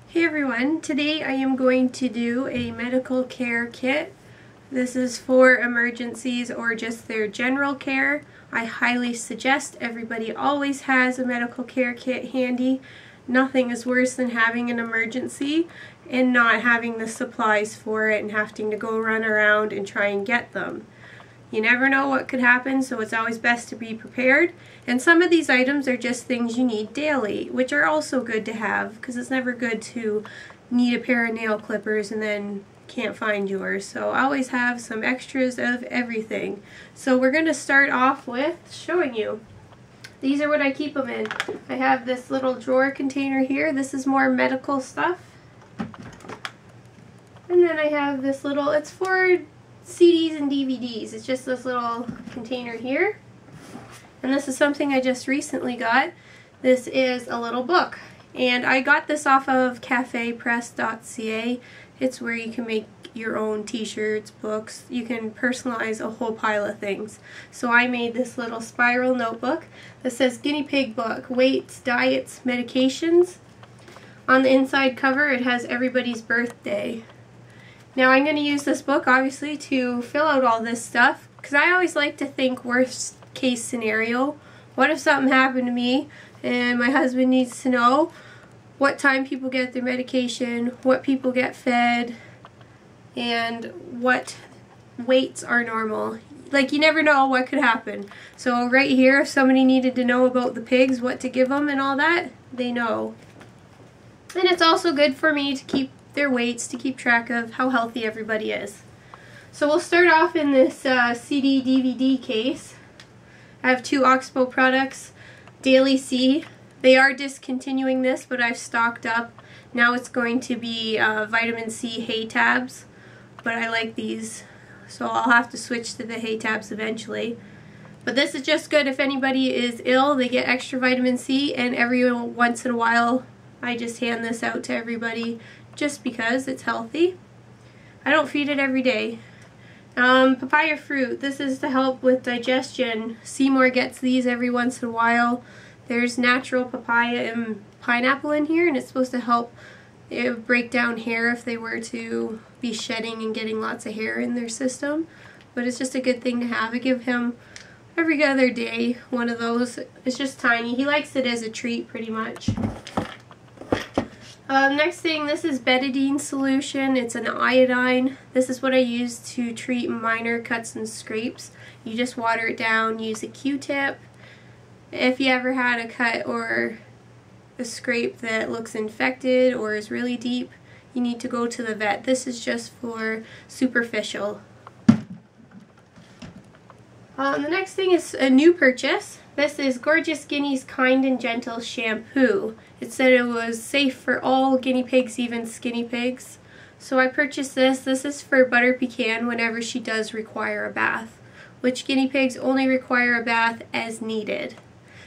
Hey everyone, today I am going to do a medical care kit. This is for emergencies or just their general care. I highly suggest everybody always has a medical care kit handy. Nothing is worse than having an emergency and not having the supplies for it and having to go run around and try and get them. You never know what could happen, so it's always best to be prepared. And some of these items are just things you need daily, which are also good to have, because it's never good to need a pair of nail clippers and then can't find yours. So always have some extras of everything. So we're going to start off with showing you. These are what I keep them in. I have this little drawer container here. This is more medical stuff. And then I have this little, it's for CDs and DVDs. It's just this little container here. And this is something I just recently got. This is a little book. And I got this off of cafepress.ca. It's where you can make your own t-shirts, books. You can personalize a whole pile of things. So I made this little spiral notebook that says Guinea Pig Book, Weights, Diets, Medications. On the inside cover it has everybody's birthday. Now I'm going to use this book obviously to fill out all this stuff, because I always like to think worst case scenario. What if something happened to me and my husband needs to know what time people get their medication, what people get fed, and what weights are normal. Like, you never know what could happen. So right here, if somebody needed to know about the pigs, what to give them and all that, they know. And it's also good for me to keep their weights, to keep track of how healthy everybody is. So we'll start off in this CD DVD case. I have two Oxbow products, Daily C. They are discontinuing this, but I've stocked up. Now it's going to be vitamin C hay tabs, but I like these, so I'll have to switch to the hay tabs eventually. But this is just good if anybody is ill, they get extra vitamin C, and every once in a while I just hand this out to everybody just because it's healthy. I don't feed it every day. Papaya fruit, this is to help with digestion. Seymour gets these every once in a while. There's natural papaya and pineapple in here, and it's supposed to help break down hair if they were to be shedding and getting lots of hair in their system. But it's just a good thing to have. I give him every other day one of those. It's just tiny. He likes it as a treat pretty much. Next thing, this is betadine solution. It's an iodine. This is what I use to treat minor cuts and scrapes. You just water it down, use a Q-tip. If you ever had a cut or a scrape that looks infected or is really deep, you need to go to the vet. This is just for superficial. The next thing is a new purchase. This is Gorgeous Guinea's Kind and Gentle Shampoo. It said it was safe for all guinea pigs, even skinny pigs. So I purchased this. This is for Butter Pecan whenever she does require a bath, which guinea pigs only require a bath as needed.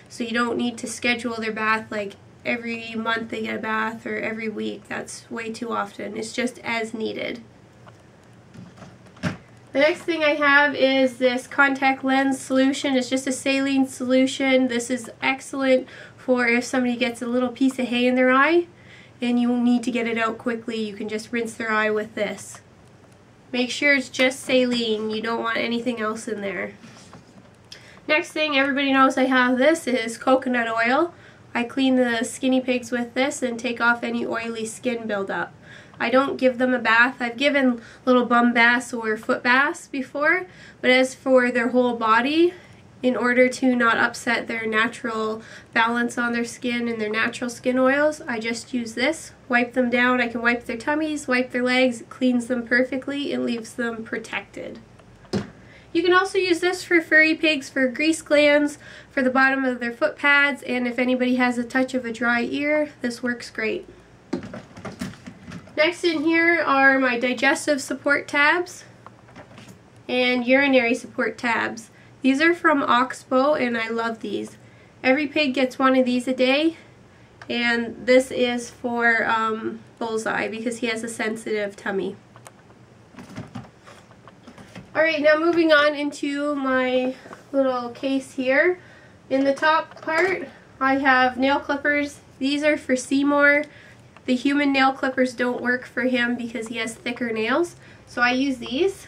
So you don't need to schedule their bath like every month they get a bath or every week. That's way too often. It's just as needed. The next thing I have is this contact lens solution. It's just a saline solution. This is excellent for if somebody gets a little piece of hay in their eye and you need to get it out quickly. You can just rinse their eye with this. Make sure it's just saline. You don't want anything else in there. Next thing, everybody knows I have this, is coconut oil. I clean the skinny pigs with this and take off any oily skin buildup. I don't give them a bath. I've given little bum baths or foot baths before, but as for their whole body, in order to not upset their natural balance on their skin and their natural skin oils, I just use this. Wipe them down. I can wipe their tummies, wipe their legs. It cleans them perfectly and leaves them protected. You can also use this for furry pigs for grease glands, for the bottom of their foot pads, and if anybody has a touch of a dry ear, this works great. Next in here are my digestive support tabs and urinary support tabs. These are from Oxbow and I love these. Every pig gets one of these a day, and this is for Bullseye because he has a sensitive tummy. Alright, now moving on into my little case here. In the top part I have nail clippers. These are for Seymour. The human nail clippers don't work for him because he has thicker nails, so I use these.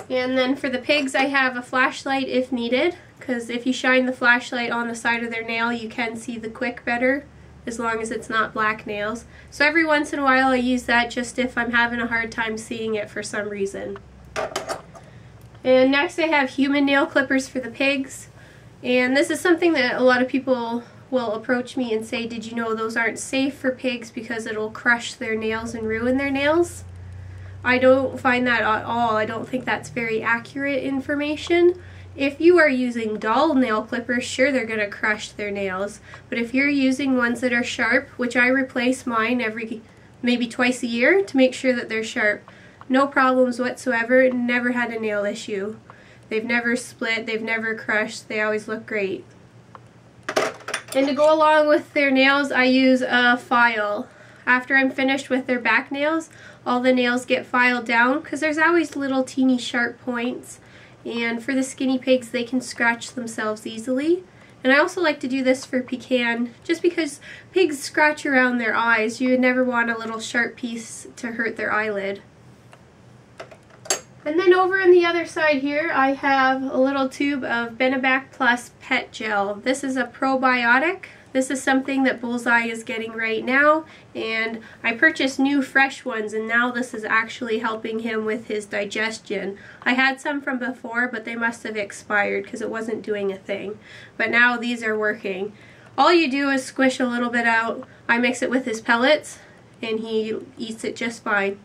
And then for the pigs, I have a flashlight if needed, because if you shine the flashlight on the side of their nail, you can see the quick better, as long as it's not black nails. So every once in a while I use that just if I'm having a hard time seeing it for some reason. And next I have human nail clippers for the pigs. And this is something that a lot of people will approach me and say, did you know those aren't safe for pigs because it'll crush their nails and ruin their nails? I don't find that at all. I don't think that's very accurate information. If you are using dull nail clippers, sure, they're going to crush their nails. But if you're using ones that are sharp, which I replace mine maybe twice a year to make sure that they're sharp, no problems whatsoever, never had a nail issue. They've never split, they've never crushed, they always look great. And to go along with their nails, I use a file. After I'm finished with their back nails, all the nails get filed down because there's always little teeny sharp points. And for the skinny pigs, they can scratch themselves easily. And I also like to do this for Pecan, just because pigs scratch around their eyes. You would never want a little sharp piece to hurt their eyelid. And then over on the other side here, I have a little tube of Benebac Plus Pet Gel. This is a probiotic. This is something that Bullseye is getting right now, and I purchased new fresh ones, and now this is actually helping him with his digestion. I had some from before, but they must have expired because it wasn't doing a thing. But now these are working. All you do is squish a little bit out. I mix it with his pellets, and he eats it just fine.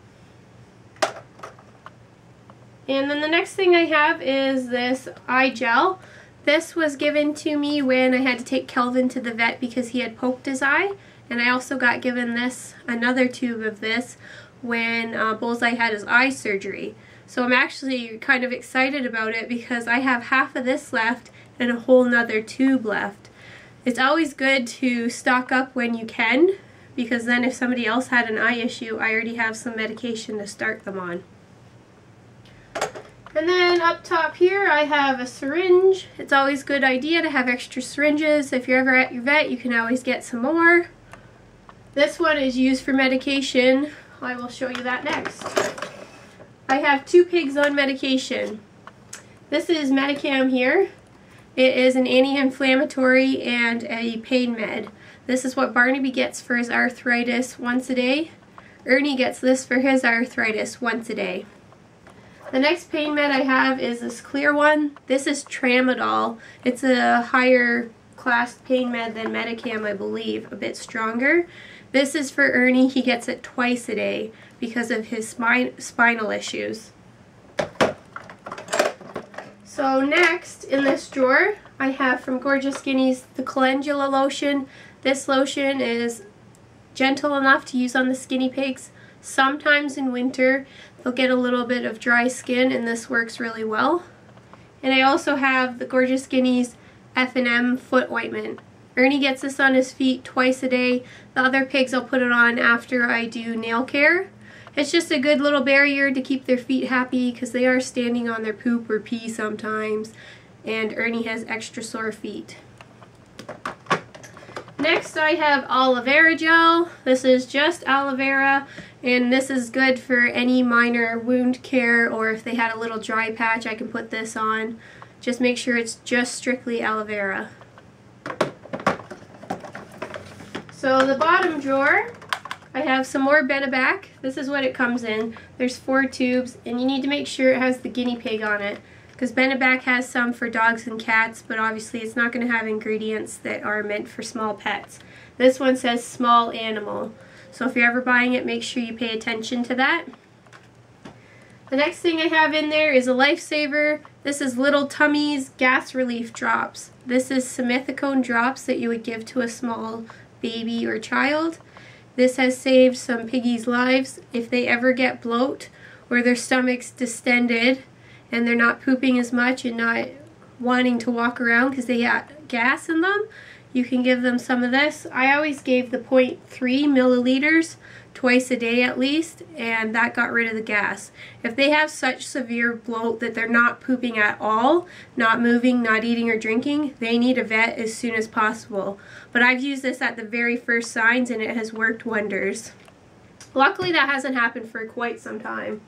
And then the next thing I have is this eye gel. This was given to me when I had to take Kelvin to the vet because he had poked his eye. And I also got given another tube of this when Bullseye had his eye surgery. So I'm actually kind of excited about it because I have half of this left and a whole nother tube left. It's always good to stock up when you can, because then if somebody else had an eye issue, I already have some medication to start them on. And then up top here I have a syringe. It's always a good idea to have extra syringes. If you're ever at your vet, you can always get some more. This one is used for medication. I will show you that next. I have 2 pigs on medication. This is Medicam here. It is an anti-inflammatory and a pain med. This is what Barnaby gets for his arthritis once a day. Ernie gets this for his arthritis once a day. The next pain med I have is this clear one. This is Tramadol. It's a higher class pain med than Medicam, I believe, a bit stronger. This is for Ernie. He gets it twice a day because of his spinal issues. So next in this drawer I have from Gorgeous Guineas the calendula lotion. This lotion is gentle enough to use on the skinny pigs. Sometimes in winter they'll get a little bit of dry skin, and this works really well. And I also have the Gorgeous Guineas F&M foot ointment. Ernie gets this on his feet twice a day. The other pigs I'll put it on after I do nail care. It's just a good little barrier to keep their feet happy because they are standing on their poop or pee sometimes, and Ernie has extra sore feet. Next I have aloe vera gel. This is just aloe vera, and this is good for any minor wound care, or if they had a little dry patch I can put this on. Just make sure it's just strictly aloe vera. So the bottom drawer, I have some more Benebac. This is what it comes in. There's 4 tubes, and you need to make sure it has the guinea pig on it, because Benebac has some for dogs and cats, but obviously it's not going to have ingredients that are meant for small pets. This one says small animal, so if you're ever buying it, make sure you pay attention to that. The next thing I have in there is a lifesaver. This is Little Tummy's gas relief drops. This is simethicone drops that you would give to a small baby or child. This has saved some piggies' lives. If they ever get bloat or their stomach's distended and they're not pooping as much and not wanting to walk around because they got gas in them, you can give them some of this. I always gave the 0.3 milliliters twice a day at least, and that got rid of the gas. If they have such severe bloat that they're not pooping at all, not moving, not eating or drinking, they need a vet as soon as possible. But I've used this at the very first signs and it has worked wonders. Luckily that hasn't happened for quite some time.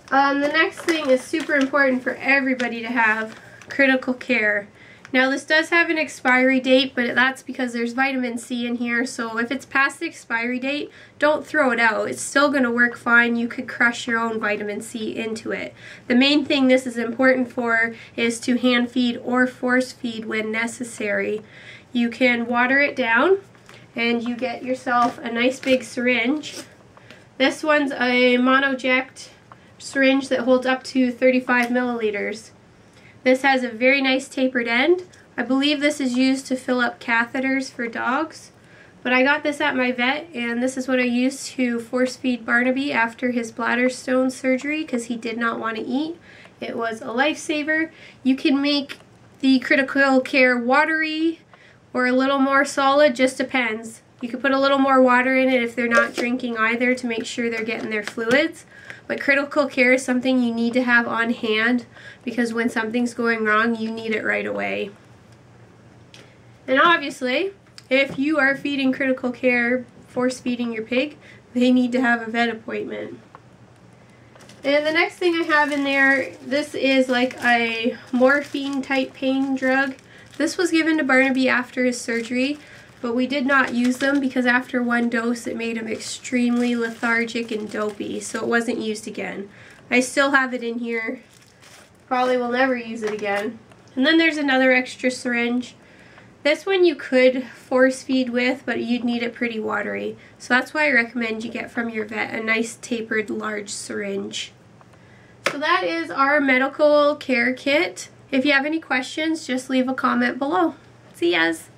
The next thing is super important for everybody to have: critical care. Now this does have an expiry date, but that's because there's vitamin C in here, so if it's past the expiry date, don't throw it out. It's still going to work fine. You could crush your own vitamin C into it. The main thing this is important for is to hand feed or force feed when necessary. You can water it down and you get yourself a nice big syringe. This one's a monoject syringe that holds up to 35 milliliters. This has a very nice tapered end. I believe this is used to fill up catheters for dogs. But I got this at my vet, and this is what I used to force feed Barnaby after his bladder stone surgery because he did not want to eat. It was a lifesaver. You can make the critical care watery or a little more solid, just depends. You could put a little more water in it if they're not drinking either to make sure they're getting their fluids. But critical care is something you need to have on hand because when something's going wrong, you need it right away. And obviously, if you are feeding critical care, force feeding your pig, they need to have a vet appointment. And the next thing I have in there, this is like a morphine type pain drug. This was given to Barnaby after his surgery, but we did not use them because after one dose it made him extremely lethargic and dopey, so it wasn't used again. I still have it in here. Probably will never use it again. And then there's another extra syringe. This one you could force feed with, but you'd need it pretty watery. So that's why I recommend you get from your vet a nice tapered large syringe. So that is our medical care kit. If you have any questions, just leave a comment below. See yas!